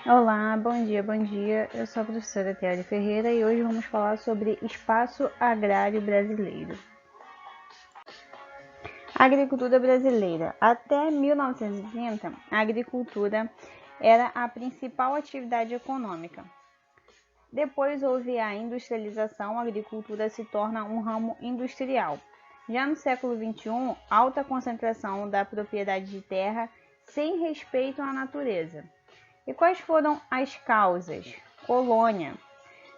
Olá, bom dia, bom dia. Eu sou a professora Teori Ferreira e hoje vamos falar sobre espaço agrário brasileiro. Agricultura brasileira. Até 1930, a agricultura era a principal atividade econômica. Depois houve a industrialização, a agricultura se torna um ramo industrial. Já no século XXI, alta concentração da propriedade de terra sem respeito à natureza. E quais foram as causas? Colônia,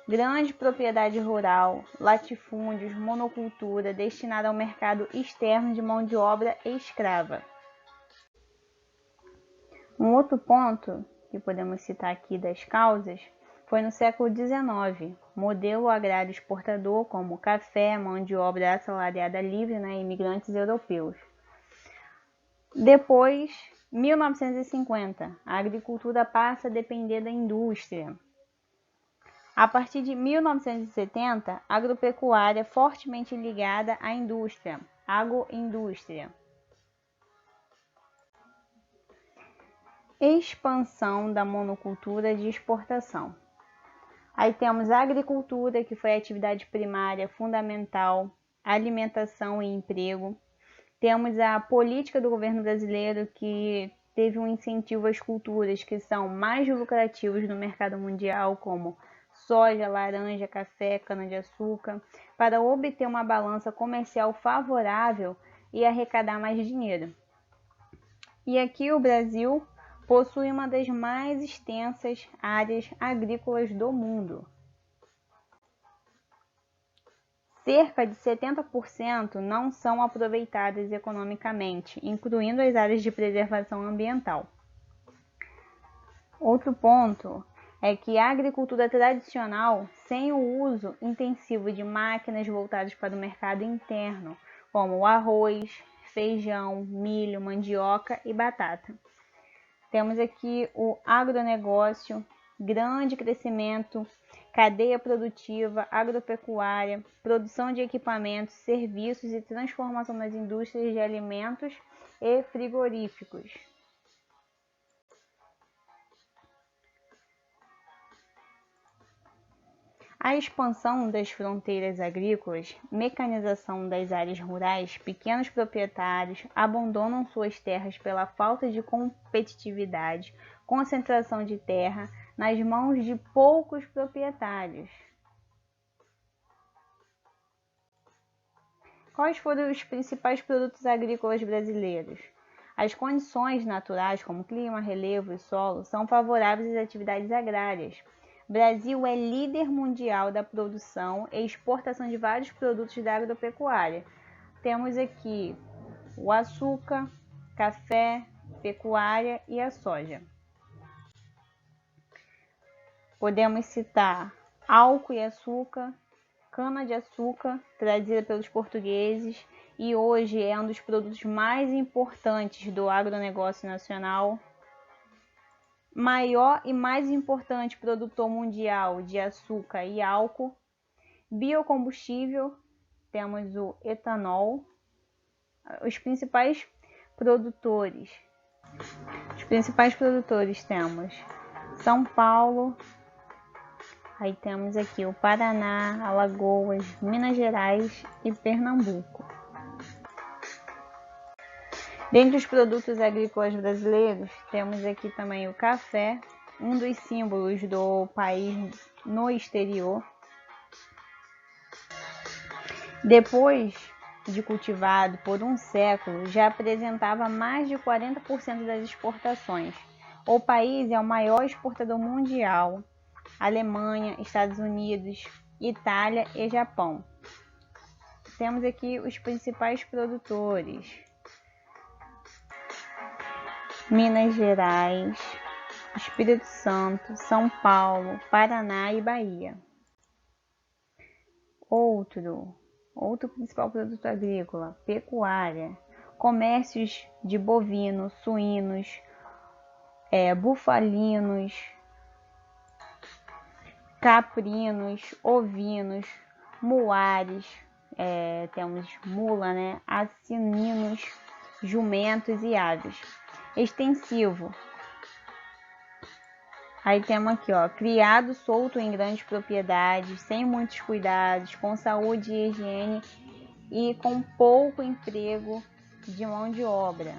grande propriedade rural, latifúndios, monocultura destinada ao mercado externo de mão de obra escrava. Um outro ponto que podemos citar aqui das causas foi no século XIX, modelo agrário exportador como café, mão de obra assalariada livre, imigrantes europeus. Depois, 1950, a agricultura passa a depender da indústria. A partir de 1970, agropecuária fortemente ligada à indústria, agroindústria. Expansão da monocultura de exportação. Aí temos a agricultura, que foi a atividade primária fundamental, alimentação e emprego. Temos a política do governo brasileiro, que teve um incentivo às culturas que são mais lucrativas no mercado mundial, como soja, laranja, café, cana-de-açúcar, para obter uma balança comercial favorável e arrecadar mais dinheiro. E aqui o Brasil possui uma das mais extensas áreas agrícolas do mundo. Cerca de 70% não são aproveitadas economicamente, incluindo as áreas de preservação ambiental. Outro ponto é que a agricultura tradicional, sem o uso intensivo de máquinas voltadas para o mercado interno, como o arroz, feijão, milho, mandioca e batata. Temos aqui o agronegócio, grande crescimento, cadeia produtiva, agropecuária, produção de equipamentos, serviços e transformação das indústrias de alimentos e frigoríficos. A expansão das fronteiras agrícolas, mecanização das áreas rurais, pequenos proprietários abandonam suas terras pela falta de competitividade, concentração de terra nas mãos de poucos proprietários. Quais foram os principais produtos agrícolas brasileiros? As condições naturais, como clima, relevo e solo, são favoráveis às atividades agrárias. Brasil é líder mundial da produção e exportação de vários produtos da agropecuária. Temos aqui o açúcar, café, pecuária e a soja. Podemos citar álcool e açúcar, cana-de-açúcar, trazida pelos portugueses, e hoje é um dos produtos mais importantes do agronegócio nacional. Maior e mais importante produtor mundial de açúcar e álcool. Biocombustível, temos o etanol. Os principais produtores temos São Paulo, aí temos aqui o Paraná, Alagoas, Minas Gerais e Pernambuco. Dentre os produtos agrícolas brasileiros, temos aqui também o café, um dos símbolos do país no exterior. Depois de cultivado por um século, já apresentava mais de 40% das exportações. O país é o maior exportador mundial: Alemanha, Estados Unidos, Itália e Japão. Temos aqui os principais produtores: Minas Gerais, Espírito Santo, São Paulo, Paraná e Bahia. Outro principal produto agrícola: pecuária, comércios de bovinos, suínos, bufalinos, caprinos, ovinos, muares, temos mula, assininos, jumentos e aves. Extensivo: Aí temos aqui, ó, criado solto em grandes propriedades, sem muitos cuidados, com saúde e higiene e com pouco emprego de mão de obra.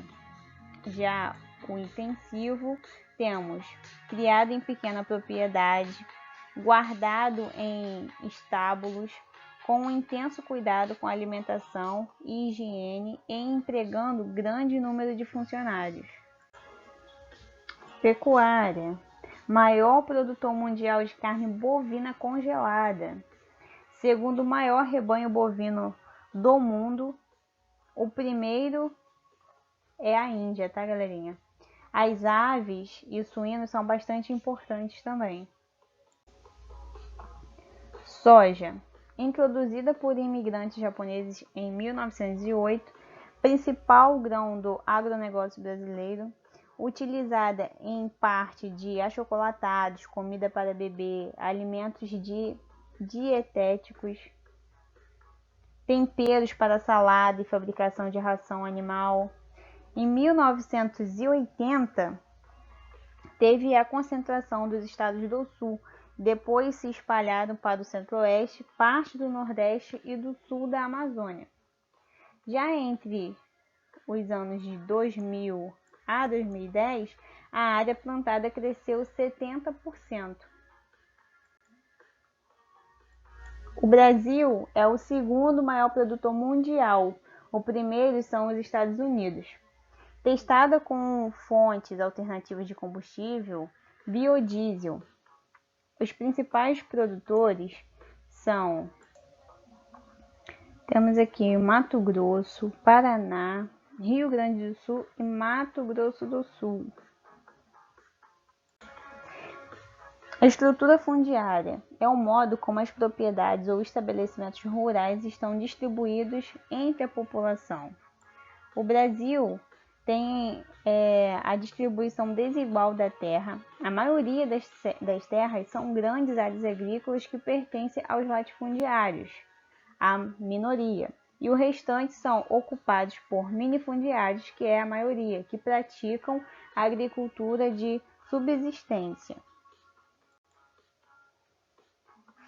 Já o intensivo, temos criado em pequena propriedade, guardado em estábulos, com um intenso cuidado com a alimentação e higiene e empregando grande número de funcionários. Pecuária, maior produtor mundial de carne bovina congelada. Segundo o maior rebanho bovino do mundo, o primeiro é a Índia, tá, galerinha? As aves e os suínos são bastante importantes também. Soja, introduzida por imigrantes japoneses em 1908, principal grão do agronegócio brasileiro, utilizada em parte de achocolatados, comida para bebê, alimentos dietéticos, temperos para salada e fabricação de ração animal. Em 1980, teve a concentração dos estados do Sul, depois se espalharam para o Centro-Oeste, parte do Nordeste e do Sul da Amazônia. Já entre os anos de 2000 a 2010, a área plantada cresceu 70%. O Brasil é o segundo maior produtor mundial. O primeiro são os Estados Unidos. Testada com fontes alternativas de combustível, biodiesel. Os principais produtores são, temos aqui Mato Grosso, Paraná, Rio Grande do Sul e Mato Grosso do Sul. A estrutura fundiária é o modo como as propriedades ou estabelecimentos rurais estão distribuídos entre a população. O Brasil tem a distribuição desigual da terra. A maioria das terras são grandes áreas agrícolas que pertencem aos latifundiários, a minoria, e o restante são ocupados por minifundiários, que é a maioria, que praticam a agricultura de subsistência.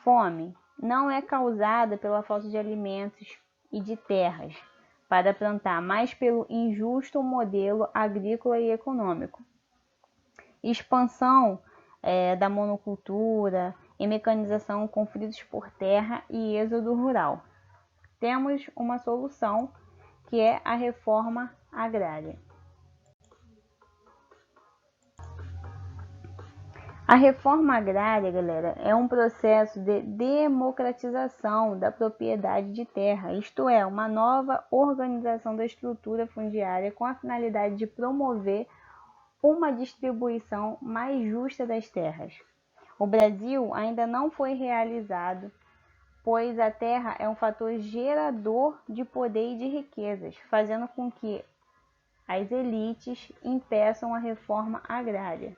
Fome não é causada pela falta de alimentos e de terras para plantar, mas pelo injusto modelo agrícola e econômico. Expansão da monocultura e mecanização, conflitos por terra e êxodo rural. Temos uma solução, que é a reforma agrária. A reforma agrária, galera, é um processo de democratização da propriedade de terra, isto é, uma nova organização da estrutura fundiária com a finalidade de promover uma distribuição mais justa das terras. O Brasil ainda não foi realizado, pois a terra é um fator gerador de poder e de riquezas, fazendo com que as elites impeçam a reforma agrária.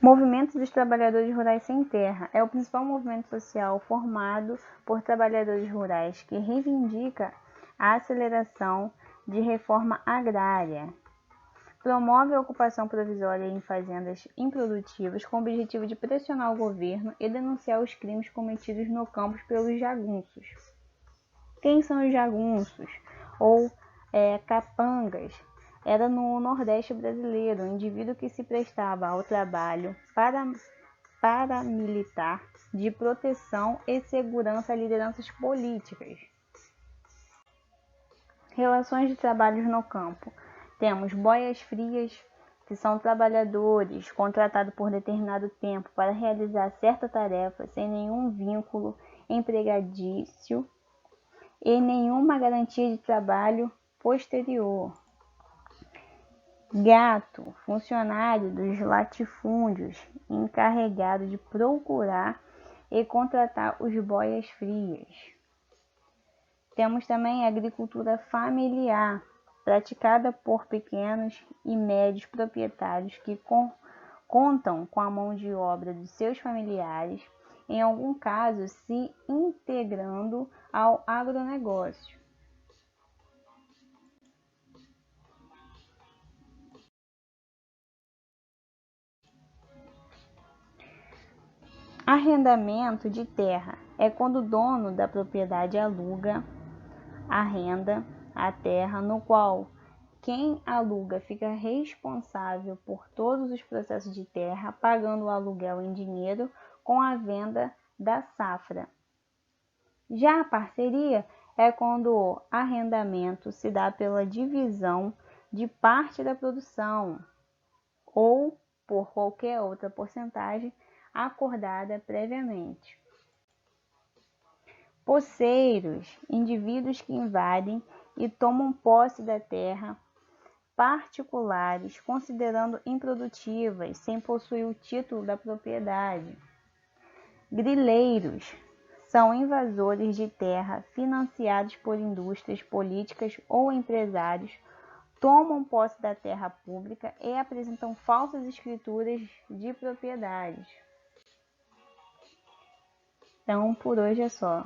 Movimento dos Trabalhadores Rurais Sem Terra é o principal movimento social formado por trabalhadores rurais que reivindica a aceleração de reforma agrária. Promove a ocupação provisória em fazendas improdutivas com o objetivo de pressionar o governo e denunciar os crimes cometidos no campo pelos jagunços. Quem são os jagunços ou capangas? Era no Nordeste brasileiro, um indivíduo que se prestava ao trabalho paramilitar de proteção e segurança a lideranças políticas. Relações de trabalho no campo. Temos boias frias, que são trabalhadores contratados por determinado tempo para realizar certa tarefa sem nenhum vínculo empregatício e nenhuma garantia de trabalho posterior. Gato, funcionário dos latifúndios, encarregado de procurar e contratar os boias frias. Temos também a agricultura familiar, praticada por pequenos e médios proprietários que contam com a mão de obra de seus familiares, em algum caso se integrando ao agronegócio. Arrendamento de terra é quando o dono da propriedade aluga, arrenda a terra, no qual quem aluga fica responsável por todos os processos de terra, pagando o aluguel em dinheiro com a venda da safra. Já a parceria é quando o arrendamento se dá pela divisão de parte da produção ou por qualquer outra porcentagem acordada previamente. Posseiros, indivíduos que invadem e tomam posse da terra particulares, considerando improdutivas, sem possuir o título da propriedade. Grileiros são invasores de terra financiados por indústrias políticas ou empresários, tomam posse da terra pública e apresentam falsas escrituras de propriedade. Então, por hoje é só.